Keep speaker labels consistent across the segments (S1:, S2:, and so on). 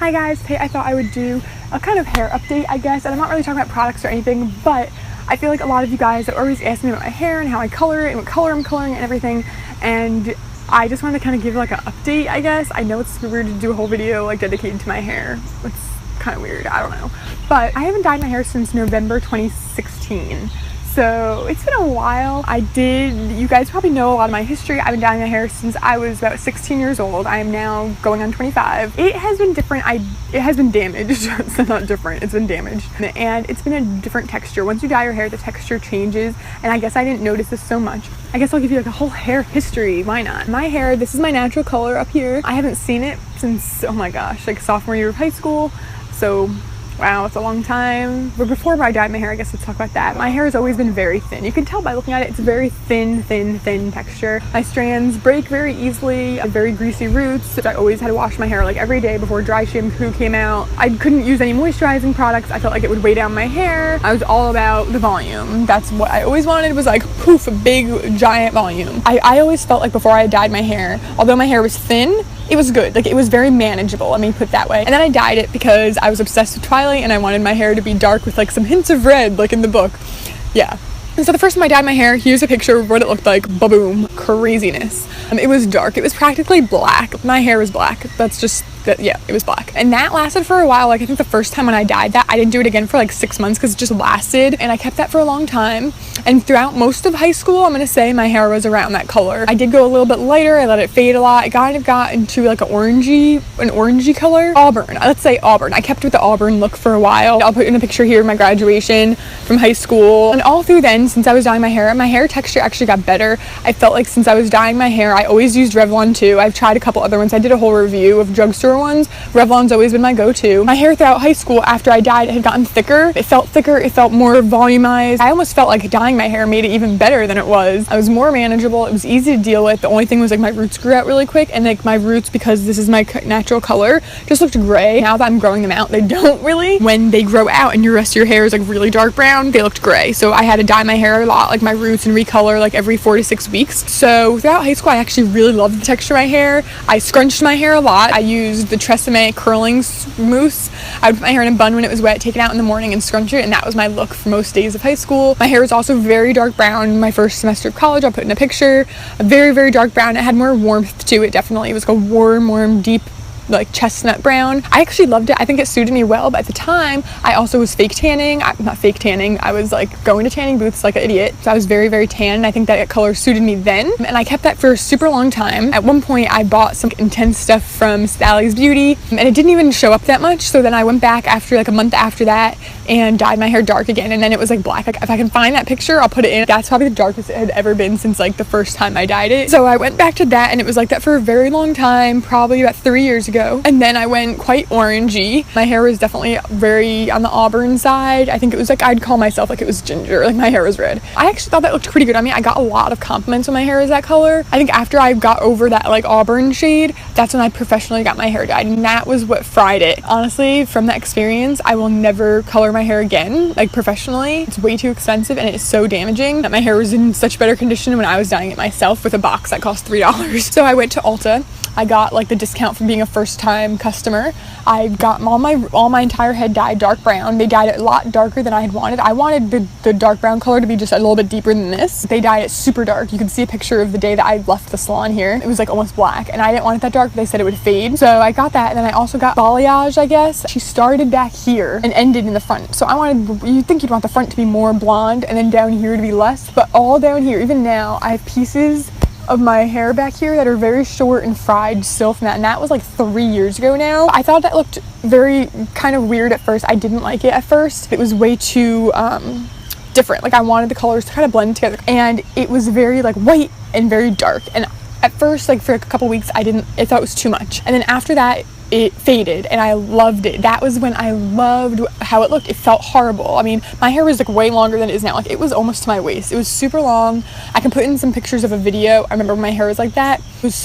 S1: Hi guys, hey, I thought I would do a kind of hair update, I guess, and I'm not really talking about products or anything, but I feel like a lot of you guys are always asking me about my hair and how I color it and what color I'm coloring and everything, and I just wanted to kind of give like an update, I guess. I know it's super weird to do a whole video like dedicated to my hair. It's kind of weird, I don't know. But I haven't dyed my hair since November 2016. So it's been a while. You guys probably know a lot of my history. I've been dyeing my hair since I was about 16 years old. I am now going on 25. It has been different. It has been damaged. It's not different, it's been damaged. And it's been a different texture. Once you dye your hair, the texture changes. And I guess I didn't notice this so much. I guess I'll give you like a whole hair history. Why not? My hair, this is my natural color up here. I haven't seen it since, oh my gosh, like sophomore year of high school. So wow, it's a long time. But before I dyed my hair, I guess let's talk about that. My hair has always been very thin. You can tell by looking at it, it's very thin texture. My strands break very easily. I have very greasy roots. I always had to wash my hair like every day before dry shampoo came out. I couldn't use any moisturizing products. I felt like it would weigh down my hair. I was all about the volume. That's what I always wanted, was like poof, a big giant volume. I always felt like before I dyed my hair, although my hair was thin, it was good. Like it was very manageable, let me put it that way. And then I dyed it because I was obsessed with Twilight and I wanted my hair to be dark with like some hints of red, like in the book. Yeah. And so the first time I dyed my hair, here's a picture of what it looked like. Ba-boom. Craziness. It was dark. It was practically black. My hair was black. Yeah, it was black. And that lasted for a while. Like I think the first time when I dyed that, I didn't do it again for like 6 months because it just lasted. And I kept that for a long time. And throughout most of high school, I'm going to say my hair was around that color. I did go a little bit lighter. I let it fade a lot. It kind of got into like an orangey color. Auburn. Let's say Auburn. I kept with the Auburn look for a while. I'll put in a picture here of my graduation from high school. And all through then, since I was dyeing my hair texture actually got better. I felt like since I was dyeing my hair, I always used Revlon too. I've tried a couple other ones. I did a whole review of Drugstore ones. Revlon's always been my go-to. My hair throughout high school after I dyed it had gotten thicker. It felt thicker. It felt more volumized. I almost felt like dyeing my hair made it even better than it was. I was more manageable. It was easy to deal with. The only thing was like my roots grew out really quick, and like my roots, because this is my natural color, just looked gray. Now that I'm growing them out, they don't really. When they grow out and your rest of your hair is like really dark brown, they looked gray. So I had to dye my hair a lot, like my roots, and recolor like every 4 to 6 weeks. So throughout high school, I actually really loved the texture of my hair. I scrunched my hair a lot. I used the Tresemme curling mousse. I would put my hair in a bun when it was wet, take it out in the morning and scrunch it, and that was my look for most days of high school. My hair was also very dark brown my first semester of college. I'll put in a picture. A very dark brown. It had more warmth to it, definitely. It was like a warm, deep, like chestnut brown. I actually loved it. I think it suited me well, but at the time I also was fake tanning. Not fake tanning, I was like going to tanning booths like an idiot. So I was very tan, and I think that color suited me then, and I kept that for a super long time. At one point I bought some intense stuff from Sally's Beauty, and it didn't even show up that much. So then I went back after like a month after that and dyed my hair dark again, and then it was like black. Like if I can find that picture, I'll put it in. That's probably the darkest it had ever been since like the first time I dyed it. So I went back to that, and it was like that for a very long time, probably about 3 years ago. And then I went quite orangey. My hair was definitely very on the Auburn side. I think it was like, I'd call myself like it was ginger, like my hair was red. I actually thought that looked pretty good on me. I got a lot of compliments when my hair was that color. I think after I got over that like Auburn shade, that's when I professionally got my hair dyed, and that was what fried it. Honestly, from that experience, I will never color my hair again, like professionally. It's way too expensive, and it's so damaging that my hair was in such better condition when I was dyeing it myself with a box that cost $3. So I went to Ulta. I got like the discount from being a first-time customer. I got all my entire head dyed dark brown. They dyed it a lot darker than I had wanted. I wanted the dark brown color to be just a little bit deeper than this. They dyed it super dark. You can see a picture of the day that I left the salon here. It was like almost black, and I didn't want it that dark, but they said it would fade. So I got that, and then I also got balayage, I guess. She started back here and ended in the front. So you'd think you'd want the front to be more blonde and then down here to be less, but all down here, even now, I have pieces of my hair back here that are very short and fried still from that, and that was like 3 years ago now. I thought that looked very kind of weird at first. I didn't like it at first. It was way too different. Like I wanted the colors to kind of blend together, and it was very like white and very dark, and at first, like for a couple weeks, I thought it was too much, and then after that it faded, and I loved it. That was when I loved how it looked. It felt horrible. I mean, my hair was like way longer than it is now. Like it was almost to my waist. It was super long. I can put in some pictures of a video. I remember when my hair was like that. It was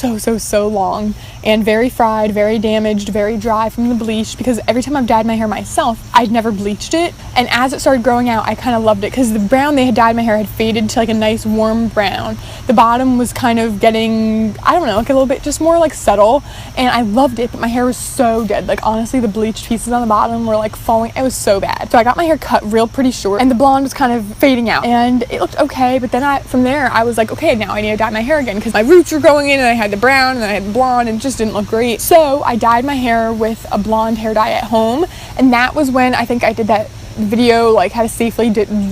S1: so long and very fried, very damaged, very dry from the bleach, because every time I've dyed my hair myself, I'd never bleached it. And as it started growing out, I kind of loved it because the brown they had dyed my hair had faded to like a nice warm brown. The bottom was kind of getting, I don't know, like a little bit just more like subtle, and I loved it, but my hair was was so dead. Like, honestly, the bleached pieces on the bottom were like falling. It was so bad. So I got my hair cut real pretty short, and the blonde was kind of fading out, and it looked okay. But then from there I was like, okay, now I need to dye my hair again, because my roots were growing in, and I had the brown and then I had the blonde, and it just didn't look great. So I dyed my hair with a blonde hair dye at home, and that was when I think I did that video, like how to safely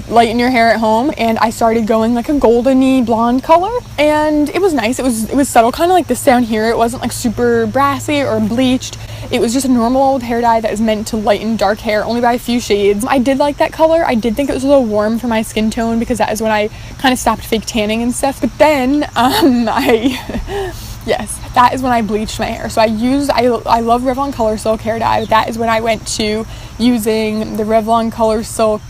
S1: lighten your hair at home, and I started going like a goldeny blonde color, and it was nice. It was subtle, kind of like this down here. It wasn't like super brassy or bleached. It was just a normal old hair dye that is meant to lighten dark hair only by a few shades. I did like that color. I did think it was a little warm for my skin tone, because that is when I kind of stopped fake tanning and stuff. But then yes, that is when I bleached my hair. So I love Revlon Colorsilk Hair Dye, but that is when I went to using the Revlon Colorsilk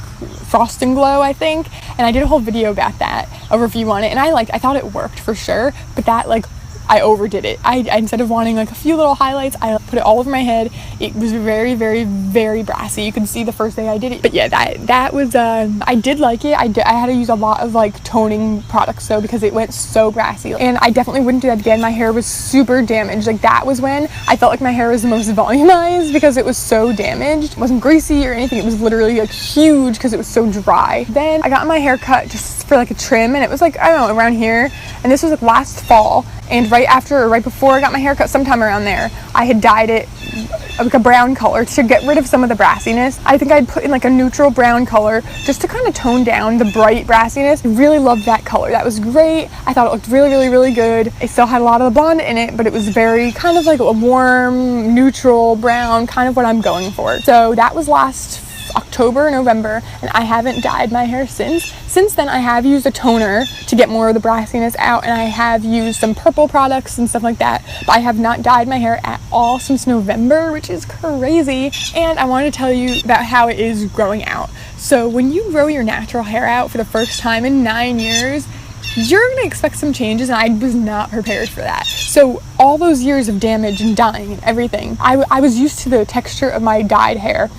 S1: Frost and Glow, I think, and I did a whole video about that, a review on it, and I thought it worked for sure, but that, like, I overdid it. I instead of wanting like a few little highlights, I put it all over my head. It was very, very, very brassy. You could see the first day I did it. But yeah, that was I did like it. I had to use a lot of like toning products though, because it went so brassy, and I definitely wouldn't do that again. My hair was super damaged. Like, that was when I felt like my hair was the most volumized, because it was so damaged. It wasn't greasy or anything. It was literally like huge because it was so dry. Then I got my hair cut just for like a trim, and it was like, I don't know, around here, and this was like last fall, and right before I got my hair cut, sometime around there, I had dyed it like a brown color to get rid of some of the brassiness. I think I'd put in like a neutral brown color just to kind of tone down the bright brassiness. I really loved that color. That was great. I thought it looked really, really, really good. It still had a lot of the blonde in it, but it was very kind of like a warm, neutral brown, kind of what I'm going for. So that was last October, November, and I haven't dyed my hair since. Since then, I have used a toner to get more of the brassiness out, and I have used some purple products and stuff like that, but I have not dyed my hair at all since November, which is crazy. And I wanted to tell you about how it is growing out. So when you grow your natural hair out for the first time in 9 years, you're gonna expect some changes, and I was not prepared for that. So all those years of damage and dyeing and everything, I was used to the texture of my dyed hair.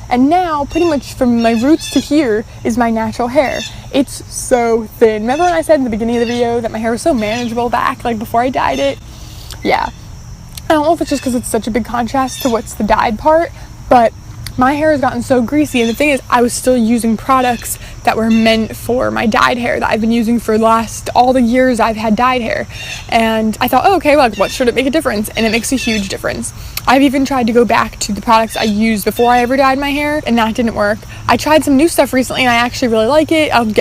S1: And now, pretty much from my roots to here is my natural hair. It's so thin. Remember when I said in the beginning of the video that my hair was so manageable back, like before I dyed it? Yeah. I don't know if it's just because it's such a big contrast to what's the dyed part, but my hair has gotten so greasy, and the thing is, I was still using products that were meant for my dyed hair that I've been using for all the years I've had dyed hair. And I thought, oh, okay, well, what should it make a difference? And it makes a huge difference. I've even tried to go back to the products I used before I ever dyed my hair, and that didn't work. I tried some new stuff recently, and I actually really like it. I'll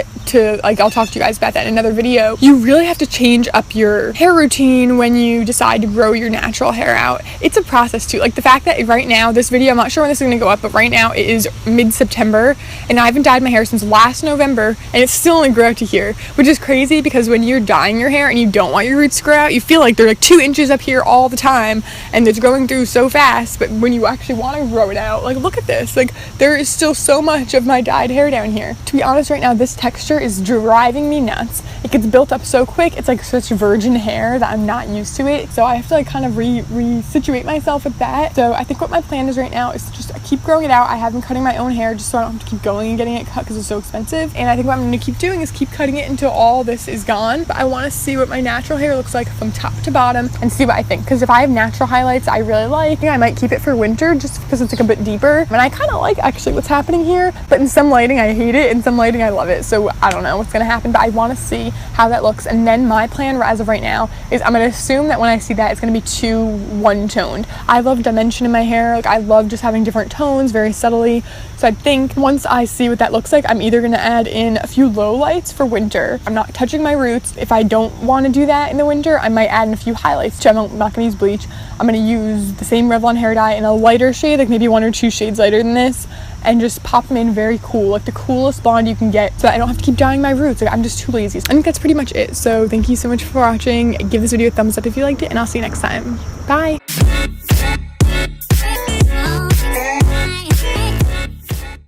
S1: talk to you guys about that in another video. You really have to change up your hair routine when you decide to grow your natural hair out. It's a process too. Like, the fact that right now, this video, I'm not sure when this is going to go up, but right now it is mid-September, and I haven't dyed my hair since last November, and it's still only grew out to here, which is crazy, because when you're dyeing your hair and you don't want your roots to grow out, you feel like they're like 2 inches up here all the time, and it's growing through so fast. But when you actually want to grow it out, like, look at this. Like, there is still so much of my dyed hair down here. To be honest, right now, this texture is driving me nuts. It gets built up so quick. It's like such virgin hair that I'm not used to it, so I have to like kind of re-situate myself with that. So I think what my plan is right now is to just keep growing it out. I have been cutting my own hair just so I don't have to keep going and getting it cut because it's so expensive, and I think what I'm going to keep doing is keep cutting it until all this is gone. But I want to see what my natural hair looks like from top to bottom and see what I think, because if I have natural highlights I really like, I might keep it for winter just because it's like a bit deeper, and I kind of like actually what's happening here, but in some lighting I hate it, in some lighting I love it. So I don't know what's going to happen, but I want to see how that looks. And then my plan as of right now is I'm going to assume that when I see that, it's going to be too one-toned. I love dimension in my hair. Like, I love just having different tones very subtly. So I think once I see what that looks like, I'm either going to add in a few low lights for winter. I'm not touching my roots. If I don't want to do that in the winter, I might add in a few highlights. I'm not going to use bleach. I'm going to use the same Revlon hair dye in a lighter shade, like maybe 1 or 2 shades lighter than this, and just pop them in very cool, like the coolest blonde you can get, so that I don't have to keep dyeing my roots. Like, I'm just too lazy. I think that's pretty much it. So thank you so much for watching. Give this video a thumbs up if you liked it, and I'll see you next time. Bye.